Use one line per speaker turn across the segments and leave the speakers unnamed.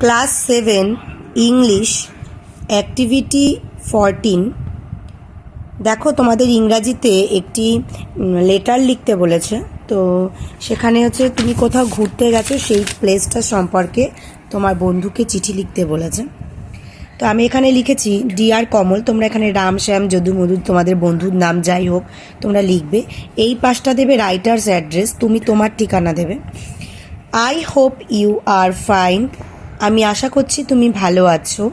Class 7 English activity 14। দেখো তোমাদের ইংরাজিতে একটি লেটার লিখতে বলেছে। তো সেখানে হচ্ছে তুমি কোথাও ঘুরতে গেছো সেই প্লেসটা সম্পর্কে তোমার বন্ধুকে চিঠি লিখতে বলেছে। তো আমি এখানে লিখেছি ডিয়ার কমল। তোমরা এখানে রাম শ্যাম যদু মধু তোমাদের বন্ধুর নাম যাই হোক তোমরা লিখবে। এই পাশটা দেবে রাইটার্স অ্যাড্রেস, তুমি তোমার ঠিকানা দেবে। I hope you are fine, আমি আশা করছি তুমি ভালো আছো।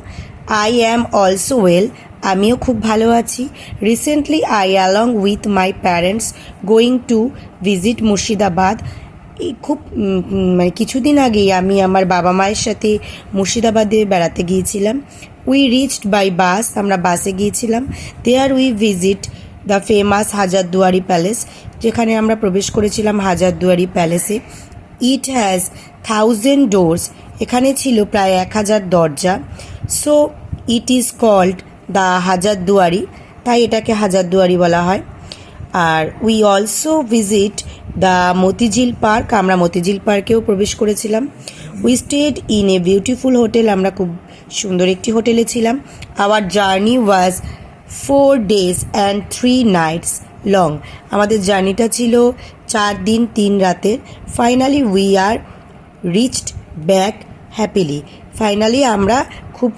আই অ্যাম অলসো ওয়েল, আমিও খুব ভালো আছি। Recently I along with my parents going to visit Murshidabad, এই খুব মানে কিছুদিন আগেই আমি আমার বাবা মায়ের সাথে মুর্শিদাবাদে বেড়াতে গিয়েছিলাম। উই রিচড বাই বাস, আমরা বাসে গিয়েছিলাম। There we visit the famous Hazarduari palace, যেখানে আমরা প্রবেশ করেছিলাম হাজারদুয়ারি প্যালেসে। ইট হ্যাজ 1000 ডোরস, এখানে ছিল প্রায় 1000 দরজা। So it is called the Hazarduari, তাই এটাকে হাজারদুয়ারি বলা হয়। আর we also visit the Motijheel park, আমরা মতিঝিল পার্কেও প্রবেশ করেছিলাম। We stayed in a beautiful hotel, আমরা খুব সুন্দর একটি হোটেলে ছিলাম। Our journey was 4 days and 3 nights long, আমাদের জার্নিটা ছিল 4 দিন 3 রাতের। Finally we are reached back happily, finally আমরা খুব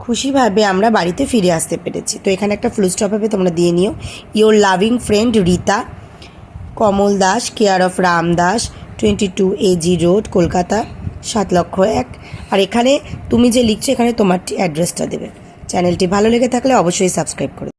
খুশিভাবে আমরা বাড়িতে ফিরে আসতে পেরেছি। তো এখানে একটা ফুল স্টপ হবে, তোমরা দিয়ে নিও। Your loving friend Rita, Kamal Das, care of Ram Das, 22 AG road, Kolkata 7,01,000। আর এখানে তুমি যে লিখছো এখানে তোমার অ্যাড্রেসটা দেবে। চ্যানেলটি ভালো লেগে থাকলে অবশ্যই সাবস্ক্রাইব করো।